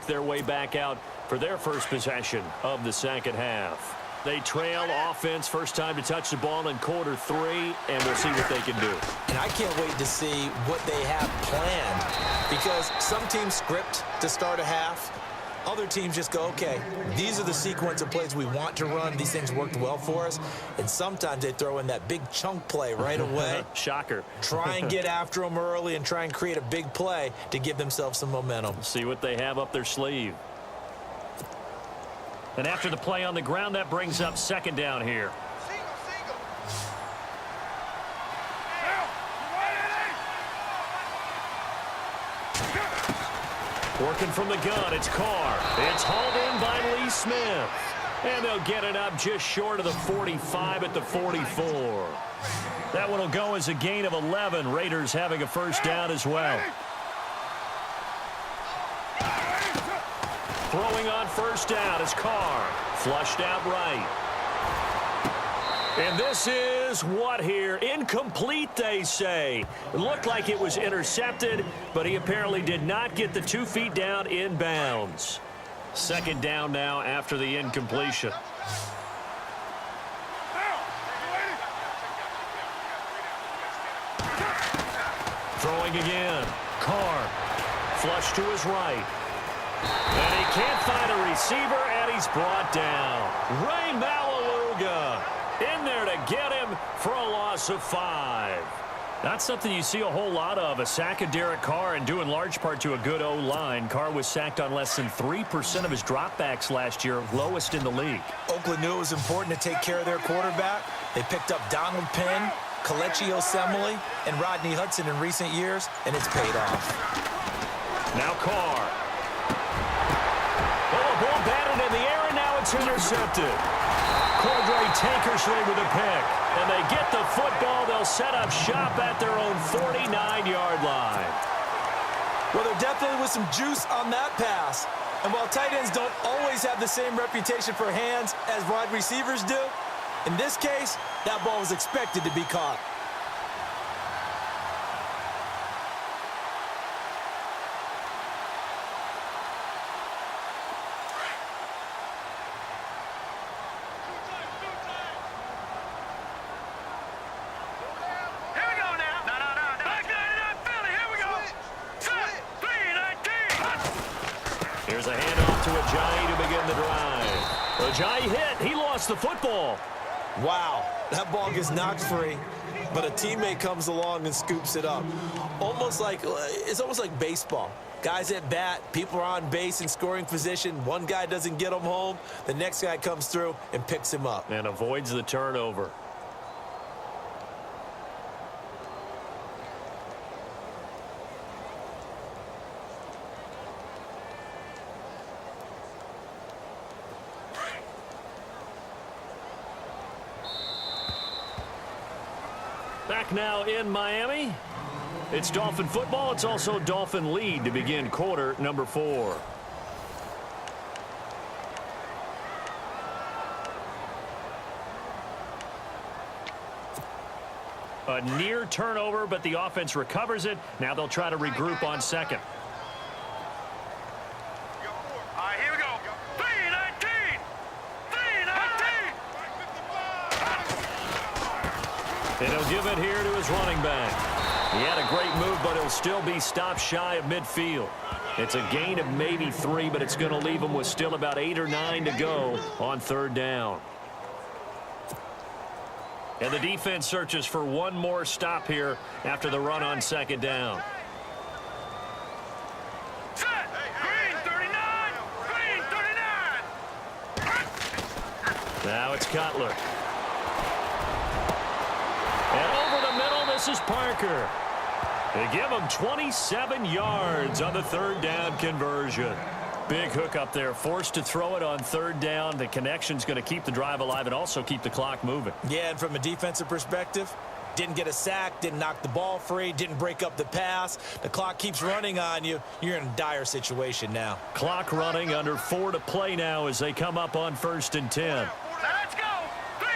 work their way back out for their first possession of the second half. They trail offense, first time to touch the ball in quarter 3, and we'll see what they can do. And I can't wait to see what they have planned, because some teams script to start a half. Other teams just go, okay, these are the sequence of plays we want to run. These things worked well for us. And sometimes they throw in that big chunk play right away. Shocker. Try and get after them early and try and create a big play to give themselves some momentum. See what they have up their sleeve. And after the play on the ground, that brings up second down here. Working from the gun, it's Carr. It's hauled in by Lee Smith. And they'll get it up just short of the 45 at the 44. That one will go as a gain of 11. Raiders having a first down as well. Throwing on first down is Carr. Flushed out right. And this is what here? Incomplete, they say. It looked like it was intercepted, but he apparently did not get the 2 feet down in bounds. Second down now after the incompletion. Throwing again. Carr. Flush to his right. And he can't find a receiver, and he's brought down. Ray Malaluga in there to get him for a loss of 5. That's something you see a whole lot of, a sack of Derek Carr, and due in large part to a good O-line. Carr was sacked on less than 3% of his dropbacks last year, lowest in the league. Oakland knew it was important to take care of their quarterback. They picked up Donald Penn, Kelechi Osemele, and Rodney Hudson in recent years, and it's paid off. Now Carr. Oh, ball batted in the air, and now it's intercepted. Cordray Tankersley with a pick. And they get the football. They'll set up shop at their own 49-yard line. Well, there definitely was some juice on that pass. And while tight ends don't always have the same reputation for hands as wide receivers do, in this case, that ball was expected to be caught. Here's a handoff to Ajayi to begin the drive. Ajayi hit. He lost the football. Wow, that ball gets knocked free, but a teammate comes along and scoops it up. It's almost like baseball. Guys at bat, people are on base in scoring position. One guy doesn't get him home. The next guy comes through and picks him up. And avoids the turnover. Back now in Miami. It's Dolphin football. It's also Dolphin lead to begin quarter number 4. A near turnover, but the offense recovers it. Now they'll try to regroup on second. And he'll give it here to his running back. He had a great move, but he'll still be stopped shy of midfield. It's a gain of maybe 3, but it's going to leave him with still about 8 or 9 to go on third down. And the defense searches for one more stop here after the run on second down. Now it's Cutler. And over the middle, this is Parker. They give him 27 yards on the third down conversion. Big hook up there, forced to throw it on third down. The connection's going to keep the drive alive and also keep the clock moving. Yeah, and from a defensive perspective, didn't get a sack, didn't knock the ball free, didn't break up the pass. The clock keeps running on you. You're in a dire situation now. Clock running, under 4 to play now as they come up on 1st and 10. Let's go! 3-19!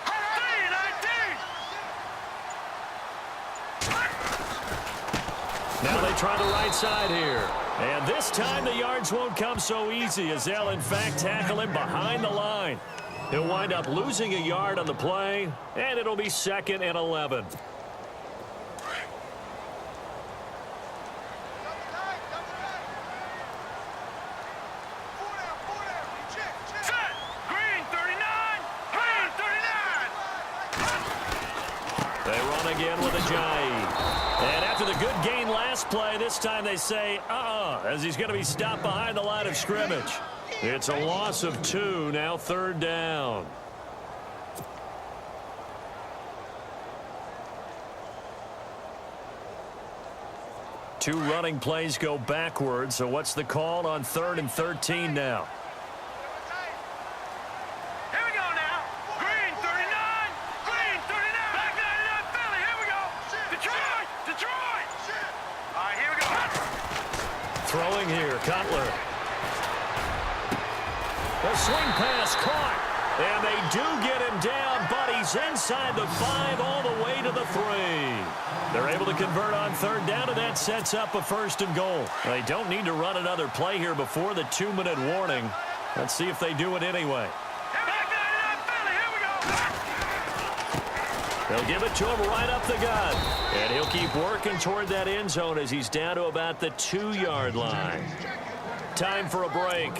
3-19! Now they try the right side here. And this time the yards won't come so easy as they'll, in fact, tackle him behind the line. He'll wind up losing a yard on the play, and it'll be 2nd and 11. They run again with Ajayi. And after the good gain last play, this time they say, as he's going to be stopped behind the line of scrimmage. It's a loss of 2, now 3rd down. Two running plays go backwards, so what's the call on 3rd and 13 now? Throwing here, Cutler. The swing pass caught. And they do get him down, but he's inside the 5 all the way to the 3. They're able to convert on 3rd down, and that sets up a 1st and goal. They don't need to run another play here before the 2-minute warning. Let's see if they do it anyway. They'll give it to him right up the gut. And he'll keep working toward that end zone as he's down to about the 2-yard line. Time for a break.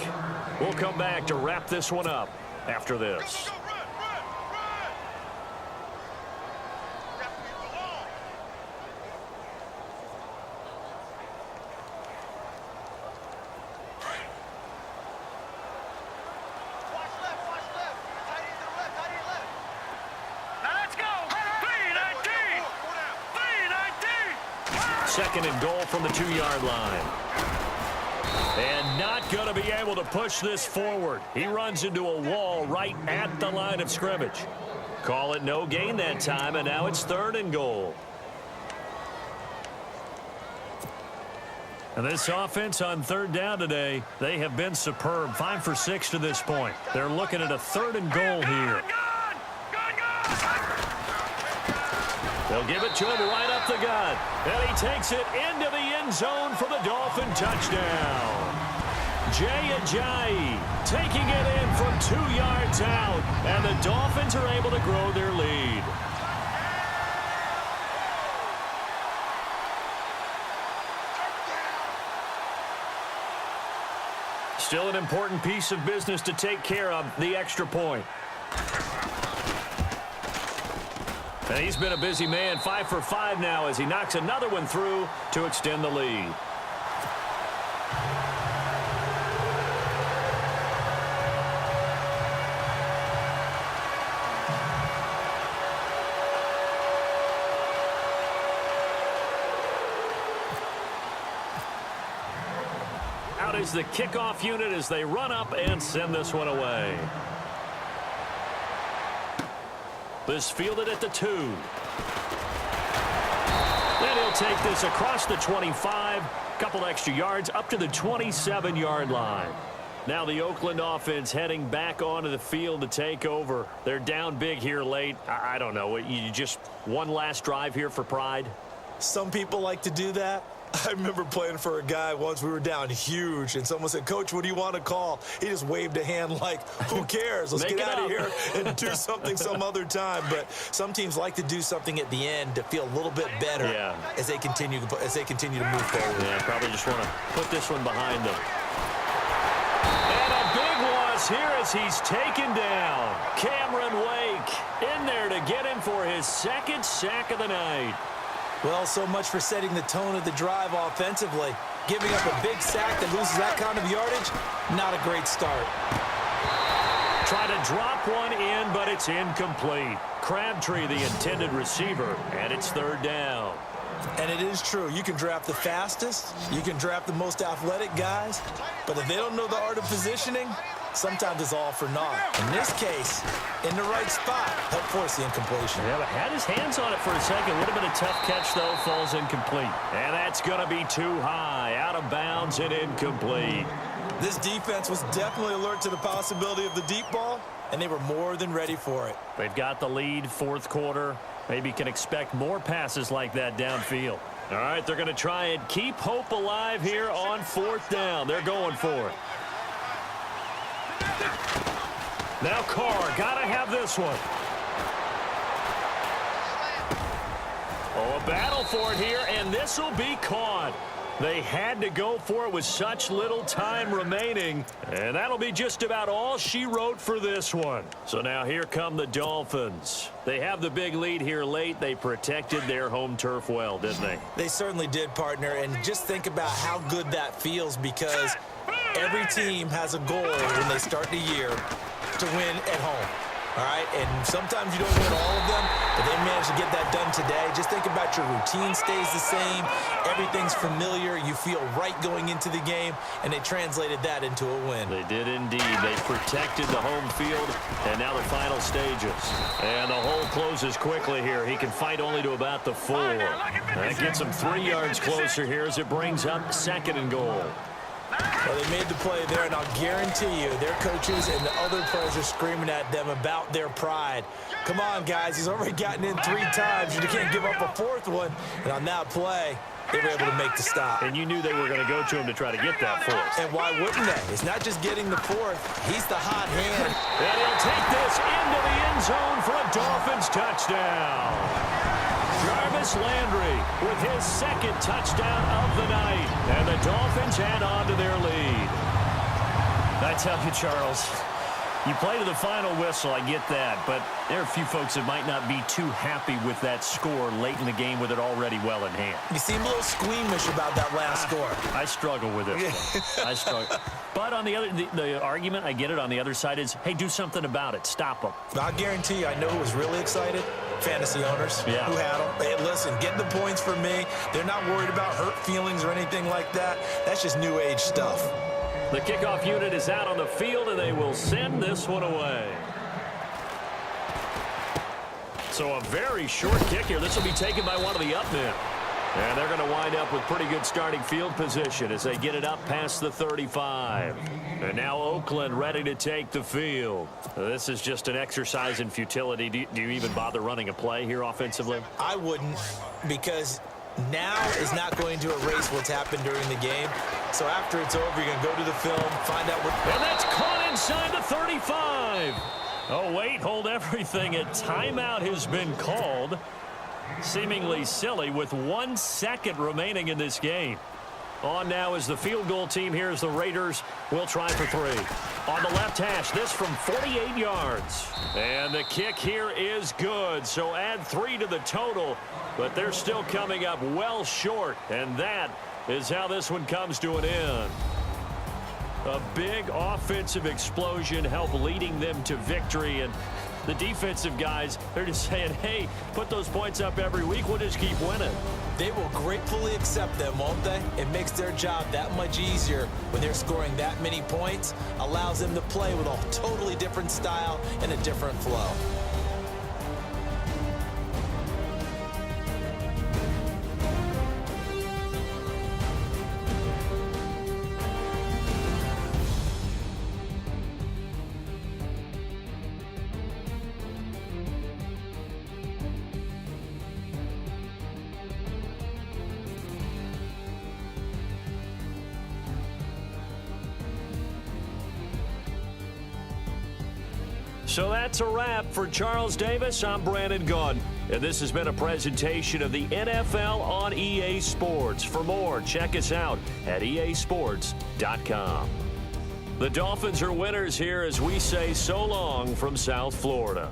We'll come back to wrap this one up after this. Second and goal from the 2-yard line. And not going to be able to push this forward. He runs into a wall right at the line of scrimmage. Call it no gain that time, and now it's 3rd and goal. And this offense on 3rd down today, they have been superb. 5 for 6 to this point. They're looking at a 3rd and goal here. They'll give it to him right up the gut. And he takes it into the end zone for the Dolphin touchdown. Ajayi taking it in from 2 yards out. And the Dolphins are able to grow their lead. Still an important piece of business to take care of, the extra point. And he's been a busy man, 5 for 5 now as he knocks another one through to extend the lead. Out is the kickoff unit as they run up and send this one away. This fielded at the 2. Then he'll take this across the 25. Couple extra yards up to the 27-yard line. Now the Oakland offense heading back onto the field to take over. They're down big here late. I don't know. You just one last drive here for pride? Some people like to do that. I remember playing for a guy once. We were down huge, and someone said, "Coach, what do you want to call?" He just waved a hand like, who cares? Let's get out of here and do something some other time. But some teams like to do something at the end to feel a little bit better as they continue to move forward. Yeah, probably just want to put this one behind them. And a big loss here as he's taken down. Cameron Wake in there to get him for his 2nd sack of the night. Well, so much for setting the tone of the drive offensively. Giving up a big sack that loses that kind of yardage, not a great start. Try to drop one in, but it's incomplete. Crabtree, the intended receiver, and it's 3rd down. And it is true. You can draft the fastest. You can draft the most athletic guys. But if they don't know the art of positioning, sometimes it's all for naught. In this case, in the right spot, help force the incompletion. Yeah, but had his hands on it for a second. Would have been a tough catch, though. Falls incomplete. And that's going to be too high. Out of bounds and incomplete. This defense was definitely alert to the possibility of the deep ball, and they were more than ready for it. They've got the lead, 4th quarter. Maybe can expect more passes like that downfield. All right, they're going to try and keep hope alive here on 4th down. They're going for it. Now Carr, got to have this one. Oh, a battle for it here, and this will be caught. They had to go for it with such little time remaining, and that'll be just about all she wrote for this one. So now here come the Dolphins. They have the big lead here late. They protected their home turf well, didn't they? They certainly did, partner, and just think about how good that feels because every team has a goal when they start the year to win at home. All right, and sometimes you don't win all of them, but they managed to get that done today. Just think about your routine stays the same. Everything's familiar. You feel right going into the game, and they translated that into a win. They did indeed. They protected the home field, and now the final stages. And the hole closes quickly here. He can fight only to about the 4. That gets him 3 yards closer here as it brings up 2nd and goal. Well, they made the play there, and I'll guarantee you their coaches and the other players are screaming at them about their pride. Come on, guys. He's already gotten in 3 times. You can't give up a 4th one. And on that play, they were able to make the stop. And you knew they were going to go to him to try to get that 4th. And why wouldn't they? It's not just getting the 4th. He's the hot hand. And he'll take this into the end zone for a Dolphins touchdown. Jarvis Landry with his 2nd touchdown of the night. And the Dolphins add on to their lead. I tell you, Charles, you play to the final whistle, I get that. But there are a few folks that might not be too happy with that score late in the game with it already well in hand. You seem a little squeamish about that last score. I struggle with it. I struggle. But on the argument, I get it, on the other side is, hey, do something about it. Stop them. I guarantee you, I know who was really excited. Fantasy owners who had them. Hey, listen, get the points for me. They're not worried about hurt feelings or anything like that. That's just new age stuff. The kickoff unit is out on the field, and they will send this one away. So a very short kick here. This will be taken by one of the up men. And they're going to wind up with pretty good starting field position as they get it up past the 35. And now Oakland ready to take the field. This is just an exercise in futility. Do you even bother running a play here offensively? I wouldn't, because now is not going to erase what's happened during the game. So after it's over, you're going to go to the film, find out what... And that's caught inside the 35. Oh, wait, hold everything. A timeout has been called. Seemingly silly with 1 second remaining in this game. On now is the field goal team. Here's the Raiders. We'll try for 3. On the left hash, this from 48 yards. And the kick here is good. So add 3 to the total. But they're still coming up well short. And that is how this one comes to an end. A big offensive explosion helped leading them to victory. And the defensive guys, they're just saying, hey, put those points up every week. We'll just keep winning. They will gratefully accept them, won't they? It makes their job that much easier when they're scoring that many points. Allows them to play with a totally different style and a different flow. So that's a wrap for Charles Davis. I'm Brandon Gunn, and this has been a presentation of the NFL on EA Sports. For more, check us out at easports.com. The Dolphins are winners here as we say so long from South Florida.